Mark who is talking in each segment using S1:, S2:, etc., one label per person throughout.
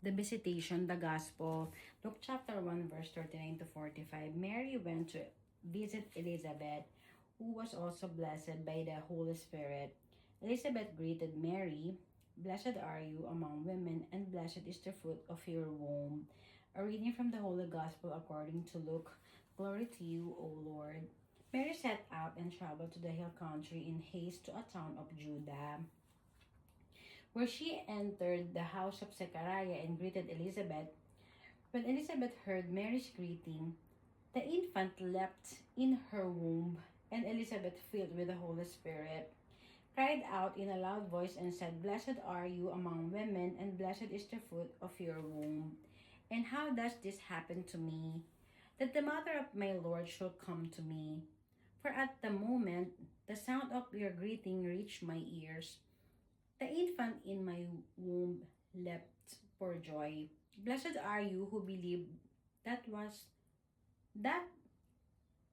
S1: The visitation, the gospel. Luke chapter 1, verse 39 to 45. Mary went to visit Elizabeth, who was also blessed by the Holy Spirit. Elizabeth greeted Mary, "Blessed are you among women, and blessed is the fruit of your womb." A reading from the Holy Gospel according to Luke. Glory to you, O Lord. Mary set out and traveled to the hill country in haste to a town of Judah, where she entered the house of Zechariah and greeted Elizabeth. When Elizabeth heard Mary's greeting, the infant leapt in her womb, and Elizabeth, filled with the Holy Spirit, cried out in a loud voice and said, "Blessed are you among women, and blessed is the fruit of your womb. And how does this happen to me, that the mother of my Lord should come to me? For at the moment the sound of your greeting reached my ears, the infant in my womb leapt for joy. Blessed are you who believe that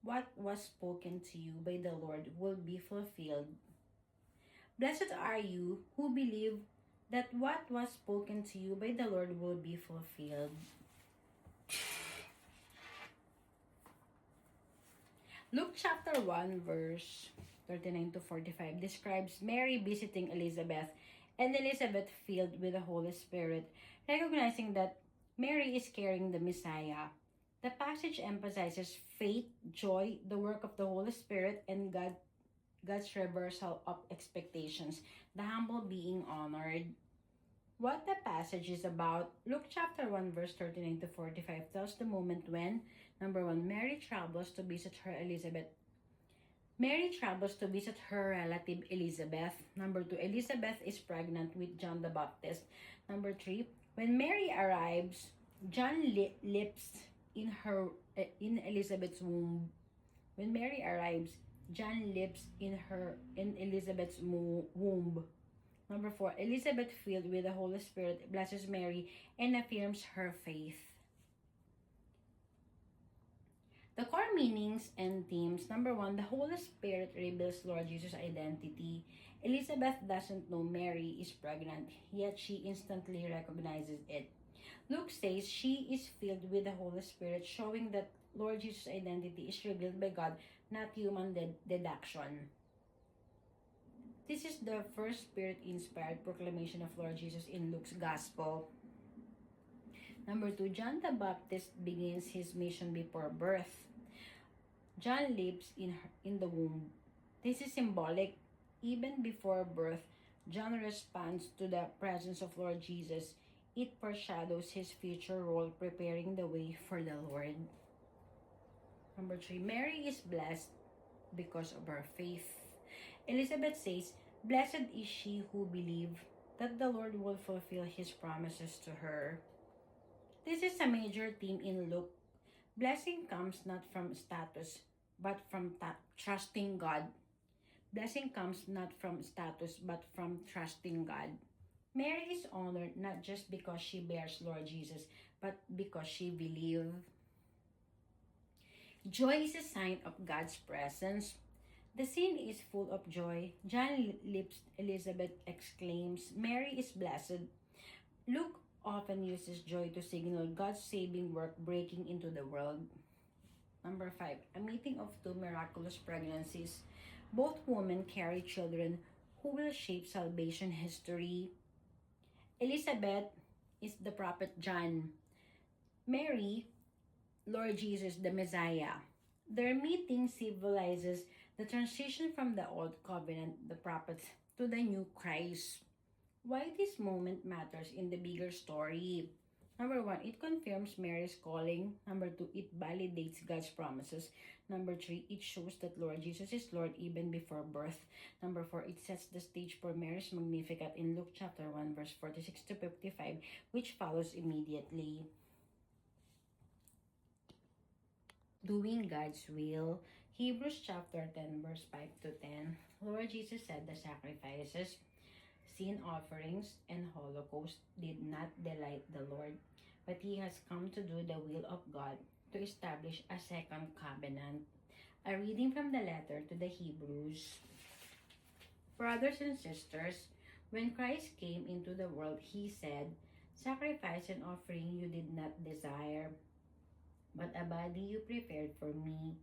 S1: what was spoken to you by the Lord will be fulfilled. Blessed are you who believe that what was spoken to you by the Lord will be fulfilled." Luke chapter 1, verse 39 to 45 describes Mary visiting Elizabeth and Elizabeth filled with the Holy Spirit, recognizing that Mary is carrying the Messiah. The passage emphasizes faith, joy, the work of the Holy Spirit, and God's reversal of expectations, the humble being honored. What the passage is about, Luke chapter 1, verse 39 to 45 tells the moment when, number 1, Mary travels to visit her relative Elizabeth. Number 2, Elizabeth is pregnant with John the Baptist. Number 3, when Mary arrives, John leaps in Elizabeth's womb. When Mary arrives, John leaps in Elizabeth's womb. Number 4, Elizabeth, filled with the Holy Spirit, blesses Mary and affirms her faith. The core meanings and themes. Number 1, the Holy Spirit reveals Lord Jesus' identity. Elizabeth doesn't know Mary is pregnant, yet she instantly recognizes it. Luke says she is filled with the Holy Spirit, showing that Lord Jesus' identity is revealed by God, not human deduction. This is the first Spirit-inspired proclamation of Lord Jesus in Luke's Gospel. Number 2, John the Baptist begins his mission before birth. John lives in the womb. This is symbolic. Even before birth, John responds to the presence of Lord Jesus. It foreshadows his future role, preparing the way for the Lord. Number 3, Mary is blessed because of her faith. Elizabeth says, "Blessed is she who believes that the Lord will fulfill his promises to her." This is a major theme in Luke. Blessing comes not from status, but from trusting God. Blessing comes not from status, but from trusting God. Mary is honored not just because she bears Lord Jesus, but because she believes. Joy is a sign of God's presence. The scene is full of joy. John lips Elizabeth exclaims, "Mary is blessed." Luke often uses joy to signal God's saving work breaking into the world. Number 5, a meeting of two miraculous pregnancies. Both women carry children who will shape salvation history. Elizabeth is the prophet John. Mary, Lord Jesus, the Messiah. Their meeting symbolizes the transition from the old covenant, the prophets, to the new Christ. Why this moment matters in the bigger story. Number 1, it confirms Mary's calling. Number 2, it validates God's promises. Number 3, it shows that Lord Jesus is Lord even before birth. Number 4, it sets the stage for Mary's Magnificat in Luke chapter 1, verse 46 to 55, which follows immediately. Doing God's will. Hebrews chapter 10, verse 5 to 10. Lord Jesus said the sacrifices, sin offerings, and holocaust did not delight the Lord, but he has come to do the will of God, to establish a second covenant. A reading from the letter to the Hebrews. Brothers and sisters, when Christ came into the world, he said, Sacrifice and offering you did not desire, but a body you prepared for me.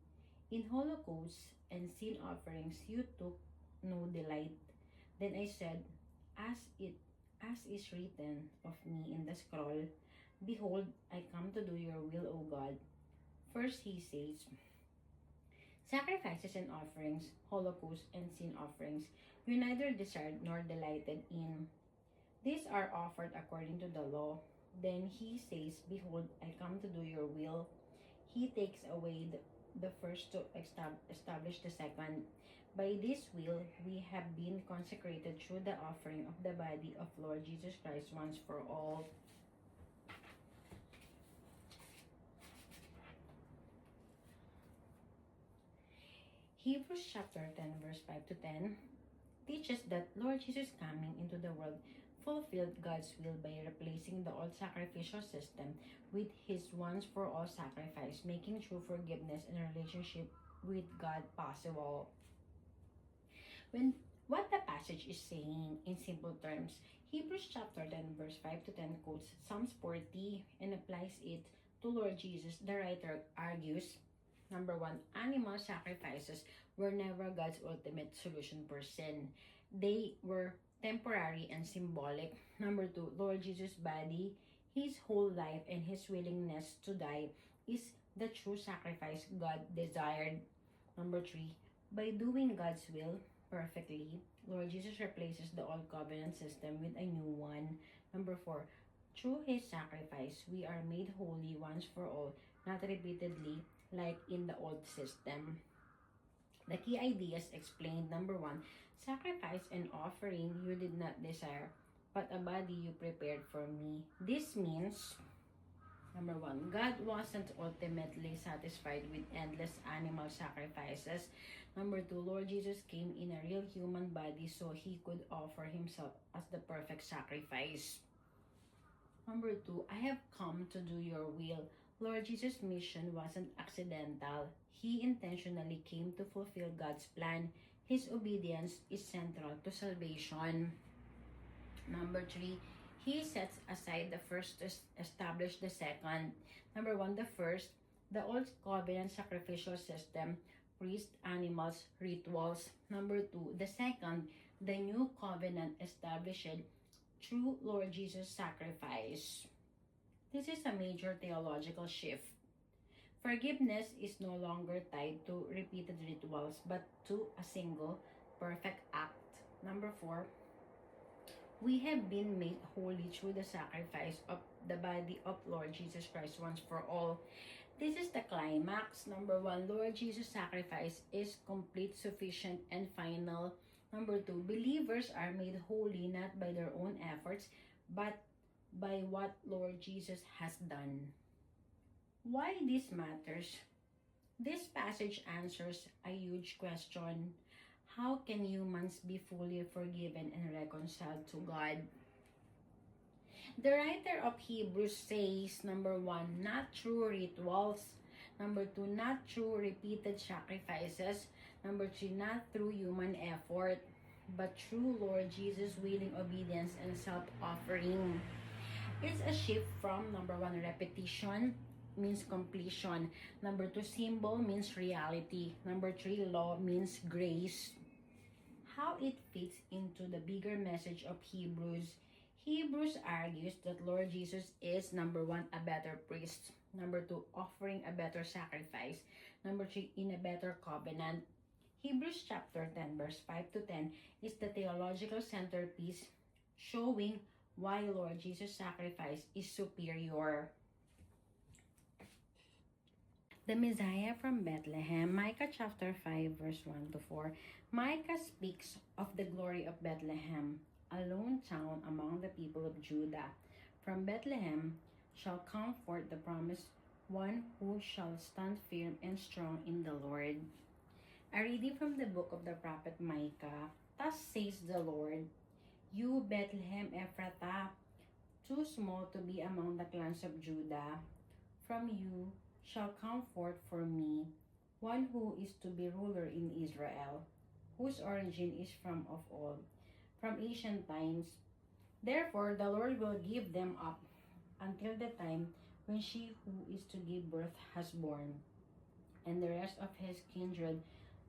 S1: In holocausts and sin offerings you took no delight. Then I said, as is written of me in the scroll, behold, I come to do your will, O God. First he says, sacrifices and offerings, holocausts and sin offerings, you neither desired nor delighted in. These are offered according to the law. Then he says, behold, I come to do your will. He takes away the first to establish the second. By this will, we have been consecrated through the offering of the body of Lord Jesus Christ once for all. Hebrews chapter 10 verse 5 to 10 teaches that Lord Jesus coming into the world fulfilled God's will by replacing the old sacrificial system with his once for all sacrifice, making true forgiveness and relationship with God possible. When what the passage is saying in simple terms, Hebrews chapter 10 verse 5 to 10 quotes Psalms 40 and applies it to Lord Jesus. The writer argues, number one, animal sacrifices were never God's ultimate solution for sin. They were temporary and symbolic. Number two, Lord Jesus' body, his whole life, and his willingness to die is the true sacrifice God desired. Number three, by doing God's will perfectly, Lord Jesus replaces the old covenant system with a new one. Number four, through his sacrifice, we are made holy once for all, not repeatedly like in the old system. The key ideas explained. Number one, sacrifice and offering you did not desire, but a body you prepared for me. This means, number one, God wasn't ultimately satisfied with endless animal sacrifices. Number two, Lord Jesus came in a real human body so he could offer himself as the perfect sacrifice. Number two, I have come to do your will. Lord Jesus' mission wasn't accidental. He intentionally came to fulfill God's plan. His obedience is central to salvation. Number three, he sets aside the first to establish the second. Number one, the first, the old covenant sacrificial system, priest, animals, rituals. Number two, the second, the new covenant established through Lord Jesus' sacrifice. This is a major theological shift. Forgiveness is no longer tied to repeated rituals but to a single perfect act. Number four, we have been made holy through the sacrifice of the body of Lord Jesus Christ once for all. This is the climax. Number one, Lord Jesus' sacrifice is complete, sufficient, and final. Number two, believers are made holy not by their own efforts, but by what Lord Jesus has done. Why this matters? This passage answers a huge question. How can humans be fully forgiven and reconciled to God? The writer of Hebrews says, number one, not through rituals. Number two, not through repeated sacrifices. Number three, not through human effort, but through Lord Jesus' willing obedience and self-offering. It's a shift from, number one, repetition means completion. Number two, symbol means reality. Number three, law means grace. How it fits into the bigger message of Hebrews. Hebrews argues that Lord Jesus is, number one, a better priest. Number two, offering a better sacrifice. Number three, in a better covenant. Hebrews chapter 10 verse 5 to 10 is the theological centerpiece showing why Lord Jesus' sacrifice is superior. The Messiah from Bethlehem, Micah chapter 5 verse 1 to 4. Micah speaks of the glory of Bethlehem, a lone town among the people of Judah. From Bethlehem shall come forth the promised one who shall stand firm and strong in the Lord. A reading from the book of the prophet Micah. Thus says the Lord, you Bethlehem Ephrathah, too small to be among the clans of Judah, from you shall come forth for me one who is to be ruler in Israel, whose origin is from of old, from ancient times. Therefore, the Lord will give them up until the time when she who is to give birth has born, and the rest of his kindred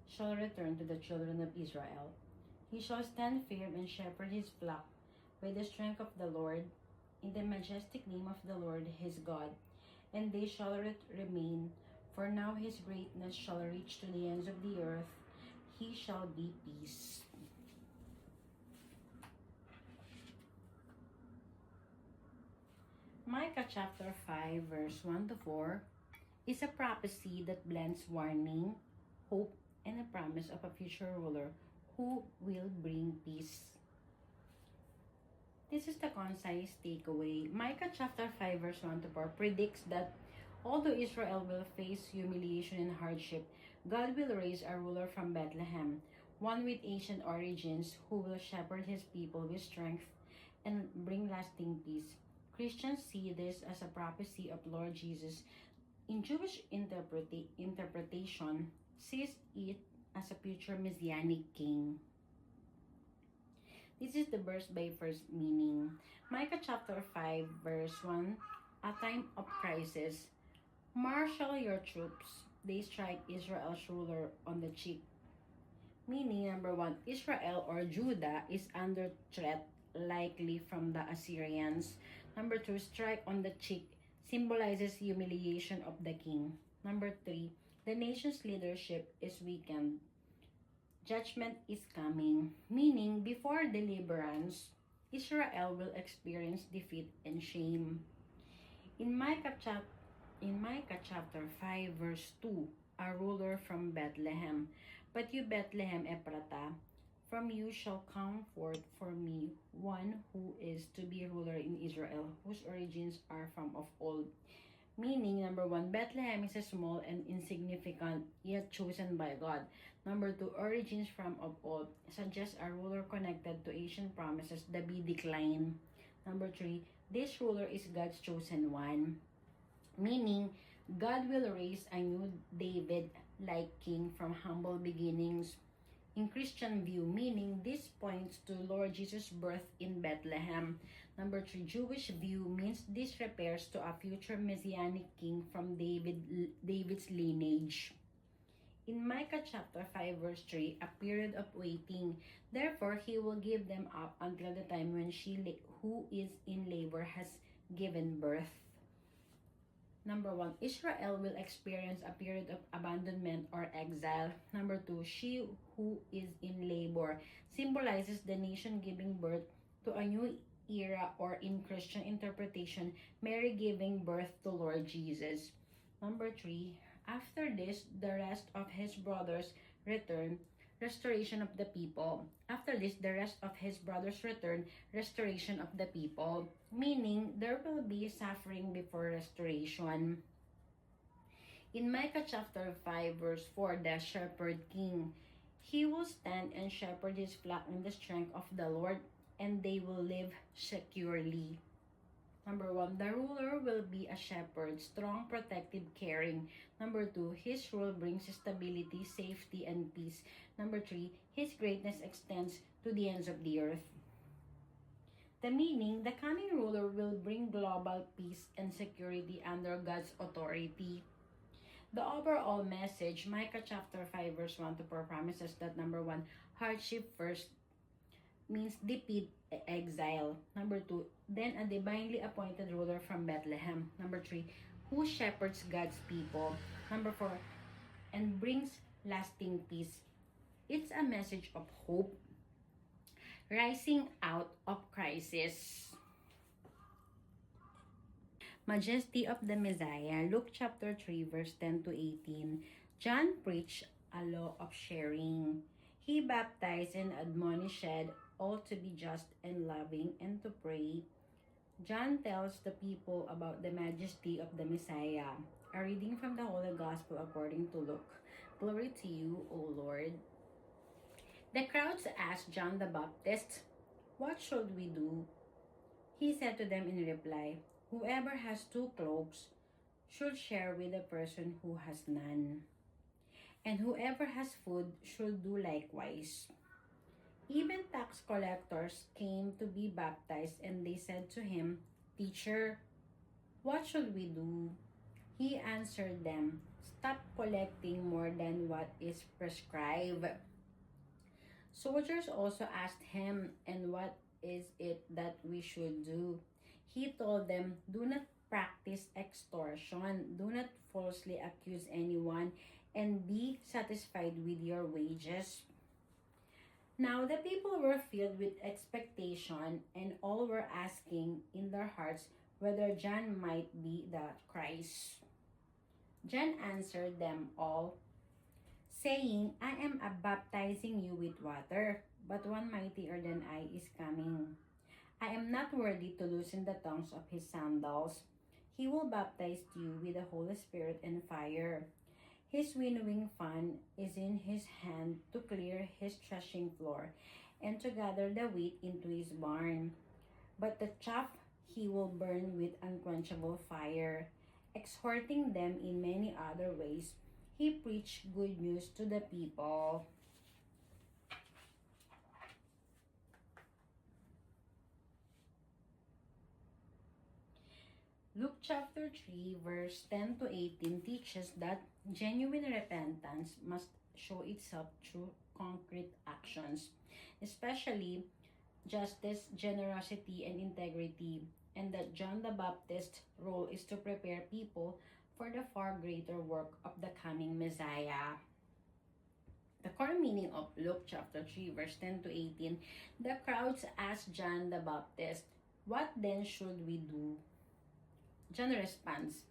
S1: shall return to the children of Israel. He shall stand firm and shepherd his flock by the strength of the Lord, in the majestic name of the Lord his God, and they shall remain. For now his greatness shall reach to the ends of the earth. He shall be peace. Micah chapter 5 verse 1 to 4 is a prophecy that blends warning, hope, and a promise of a future ruler who will bring peace. This is the concise takeaway. Micah chapter 5 verse 1 to 4 predicts that although Israel will face humiliation and hardship, God will raise a ruler from Bethlehem, one with ancient origins who will shepherd his people with strength and bring lasting peace. Christians see this as a prophecy of Lord Jesus. In Jewish interpretation, sees it as a future messianic king. This is the verse by verse meaning. Micah chapter 5 verse 1, a time of crisis. Marshal your troops. They strike Israel's ruler on the cheek. Meaning, number 1, Israel or Judah is under threat, likely from the Assyrians. Number 2, strike on the cheek symbolizes humiliation of the king. Number 3, the nation's leadership is weakened. Judgment is coming, meaning before deliverance, Israel will experience defeat and shame. In Micah chapter 5 verse 2, a ruler from Bethlehem. But you, Bethlehem Ephratah, from you shall come forth for me one who is to be ruler in Israel, whose origins are from of old. Meaning, number 1, Bethlehem is a small and insignificant, yet chosen by God. Number 2, origins from of old suggests a ruler connected to ancient promises that be declined. Number 3, this ruler is God's chosen one. Meaning, God will raise a new David-like king from humble beginnings. In Christian view, meaning this points to Lord Jesus' birth in Bethlehem. Number 3, Jewish view means this refers to a future messianic king from David's lineage. In Micah chapter 5 verse 3, a period of waiting. Therefore, he will give them up until the time when she who is in labor has given birth. Number 1, Israel will experience a period of abandonment or exile. Number 2, she who is in labor symbolizes the nation giving birth to a new era, or in Christian interpretation, Mary giving birth to Lord Jesus. Number 3, after this, the rest of his brothers return, restoration of the people. After this, the rest of his brothers return, restoration of the people. Meaning, there will be suffering before restoration. In Micah chapter 5 verse 4, the shepherd king, he will stand and shepherd his flock in the strength of the Lord, and they will live securely. Number 1, the ruler will be a shepherd, strong, protective, caring. Number 2, his rule brings stability, safety, and peace. Number 3, his greatness extends to the ends of the earth. The meaning, the coming ruler will bring global peace and security under God's authority. The overall message, Micah chapter 5 verse 1 to 4 promises that number 1, hardship first means defeat, exile. Number 2, then a divinely appointed ruler from Bethlehem. Number 3, who shepherds God's people. Number 4, and brings lasting peace. It's a message of hope, rising out of crisis. Majesty of the Messiah, Luke chapter 3 verse 10 to 18. John preached a law of sharing. He baptized and admonished all to be just and loving and to pray. John tells the people about the majesty of the Messiah. A reading from the Holy Gospel according to Luke. Glory to you, O Lord. The crowds asked John the Baptist, "What should we do?" He said to them in reply, "Whoever has 2 cloaks should share with the person who has none, and whoever has food should do likewise." Even tax collectors came to be baptized, and they said to him, "Teacher, what should we do?" He answered them, "Stop collecting more than what is prescribed." Soldiers also asked him, "And what is it that we should do?" He told them, "Do not practice extortion, do not falsely accuse anyone, and be satisfied with your wages." Now the people were filled with expectation, and all were asking in their hearts whether John might be the Christ. John answered them all, saying, "I am baptizing you with water, but one mightier than I is coming. I am not worthy to loosen the tongues of his sandals. He will baptize you with the Holy Spirit and fire. His winnowing fan is in his hand to clear his threshing floor and to gather the wheat into his barn. But the chaff he will burn with unquenchable fire." Exhorting them in many other ways, he preached good news to the people. Luke chapter 3, verse 10 to 18 teaches that genuine repentance must show itself through concrete actions, especially justice, generosity, and integrity, and that John the Baptist's role is to prepare people for the far greater work of the coming Messiah. The core meaning of Luke chapter 3, verse 10 to 18, the crowds asked John the Baptist, "What then should we do?" John responds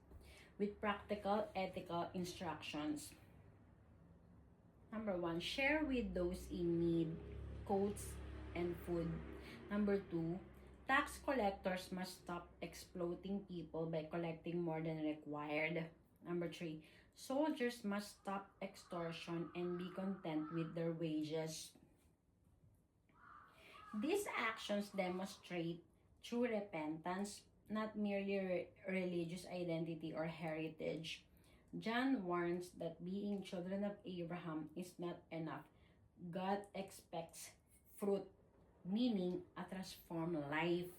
S1: with practical, ethical instructions. Number one, share with those in need, coats, and food. Number two, tax collectors must stop exploiting people by collecting more than required. Number three, soldiers must stop extortion and be content with their wages. These actions demonstrate true repentance, not merely religious identity or heritage. John warns that being children of Abraham is not enough. God expects fruit, meaning a transformed life.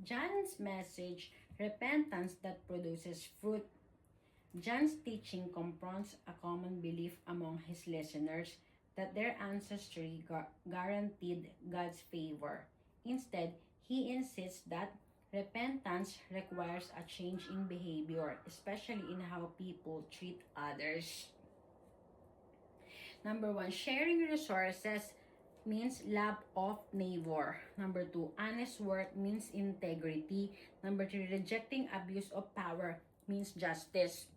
S1: John's message, repentance that produces fruit. John's teaching confronts a common belief among his listeners that their ancestry guaranteed God's favor. Instead, he insists that repentance requires a change in behavior, especially in how people treat others. Number one, sharing resources means love of neighbor. Number two, honest work means integrity. Number three, rejecting abuse of power means justice.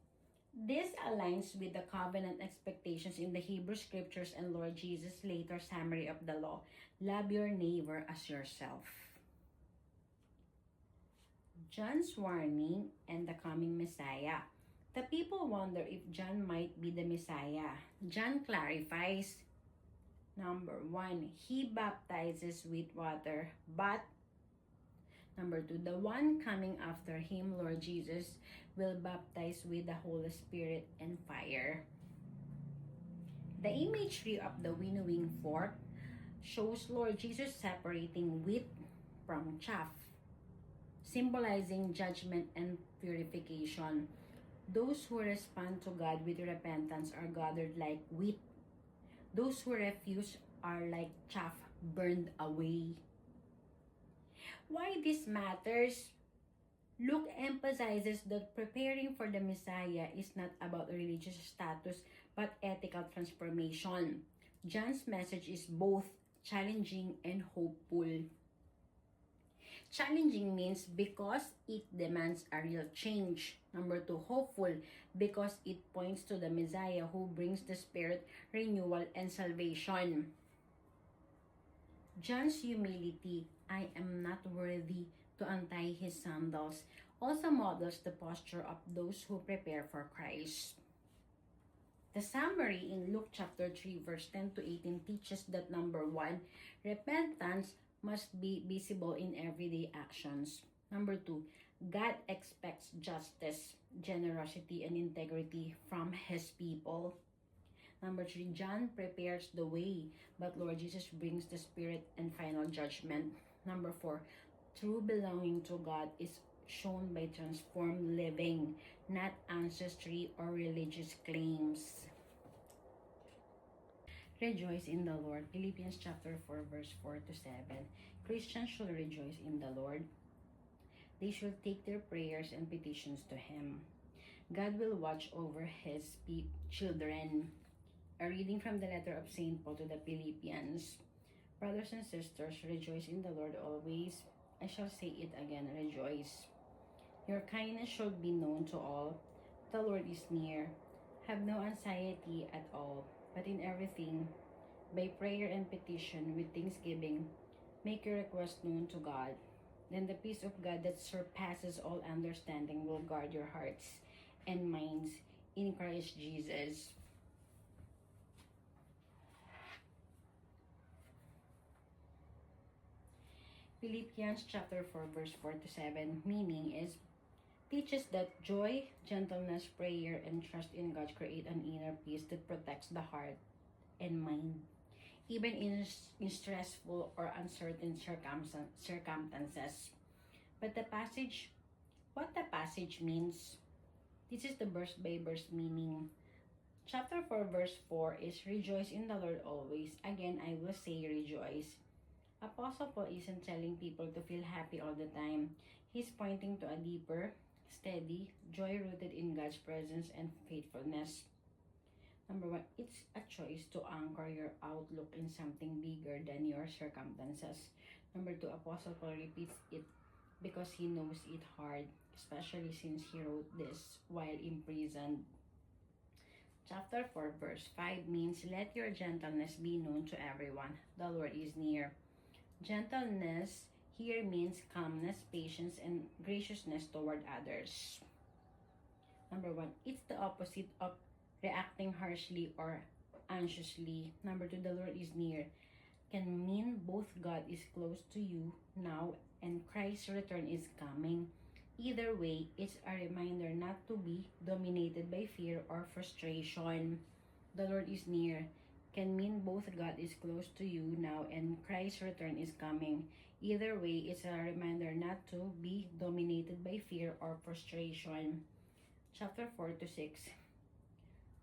S1: This aligns with the covenant expectations in the Hebrew scriptures and Lord Jesus' later summary of the law. Love your neighbor as yourself. John's warning and the coming Messiah. The people wonder if John might be the Messiah. John clarifies. Number one, he baptizes with water, but number two, the one coming after him, Lord Jesus, will baptize with the Holy Spirit and fire. The imagery of the winnowing fork shows Lord Jesus separating wheat from chaff, symbolizing judgment and purification. Those who respond to God with repentance are gathered like wheat. Those who refuse are like chaff burned away. Why this matters? Luke emphasizes that preparing for the Messiah is not about religious status but ethical transformation. John's message is both challenging and hopeful. Challenging means because it demands a real change. Number two, hopeful because it points to the Messiah who brings the Spirit, renewal, and salvation. John's humility, "I am not worthy to untie his sandals," also models the posture of those who prepare for Christ. The summary in Luke chapter 3 verse 10 to 18 teaches that number one, repentance must be visible in everyday actions. Number two, God expects justice, generosity, and integrity from his people. Number 3, John prepares the way, but Lord Jesus brings the Spirit and final judgment. Number 4, true belonging to God is shown by transformed living, not ancestry or religious claims. Rejoice in the Lord. Philippians chapter 4 verse 4 to 7. Christians should rejoice in the Lord. They should take their prayers and petitions to Him. God will watch over His children. A reading from the letter of St. Paul to the Philippians. Brothers and sisters, rejoice in the Lord always. I shall say it again, rejoice. Your kindness should be known to all. The Lord is near. Have no anxiety at all, but in everything, by prayer and petition with thanksgiving, make your request known to God. Then the peace of God that surpasses all understanding will guard your hearts and minds in Christ Jesus. Philippians chapter 4 verse 4 to 7 meaning is teaches that joy, gentleness, prayer, and trust in God create an inner peace that protects the heart and mind, even in stressful or uncertain circumstances. But what the passage means, this is the verse by verse meaning. Chapter 4 verse 4 is rejoice in the Lord always. Again, I will say rejoice. Apostle Paul isn't telling people to feel happy all the time. He's pointing to a deeper, steady joy rooted in God's presence and faithfulness. Number 1, it's a choice to anchor your outlook in something bigger than your circumstances. Number 2, Apostle Paul repeats it because he knows it hard, especially since he wrote this while imprisoned. Chapter 4 verse 5 means let your gentleness be known to everyone. The Lord is near. Gentleness here means calmness, patience, and graciousness toward others. Number 1, it's the opposite of reacting harshly or anxiously. Number 2, the Lord is near can mean both God is close to you now and Christ's return is coming. Either way, it's a reminder not to be dominated by fear or frustration. The Lord is near can mean both God is close to you now and Christ's return is coming. Either way, it's a reminder not to be dominated by fear or frustration. Chapter 4 to 6.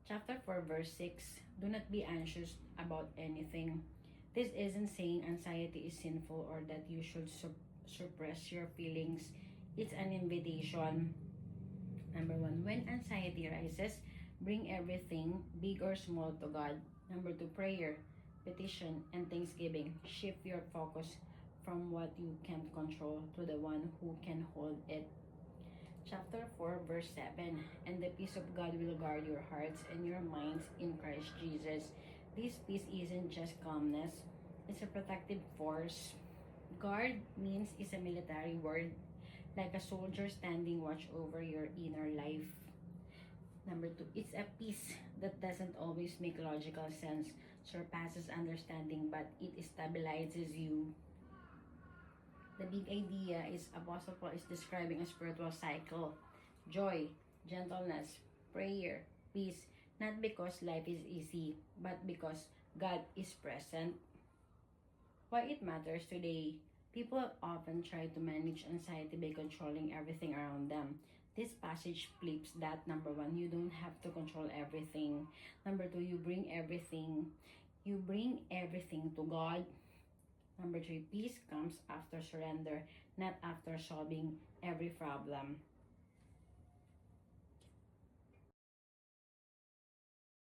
S1: Chapter 4 verse 6. Do not be anxious about anything. This isn't saying anxiety is sinful or that you should suppress your feelings. It's an invitation. Number 1, when anxiety rises, bring everything, big or small, to God. Number 2, prayer, petition, and thanksgiving. Shift your focus from what you can't control to the one who can hold it. Chapter 4 verse 7, and the peace of God will guard your hearts and your minds in Christ Jesus. This peace isn't just calmness, it's a protective force. Guard means is a military word, like a soldier standing watch over your inner life. Number 2, it's a peace that doesn't always make logical sense, surpasses understanding, but it stabilizes you. The big idea is Apostle Paul is describing a spiritual cycle. Joy, gentleness, prayer, peace, not because life is easy, but because God is present. Why it matters today. People often try to manage anxiety by controlling everything around them. This passage flips that. Number 1, you don't have to control everything. Number 2, you bring everything to God. Number 3, peace comes after surrender, not after solving every problem.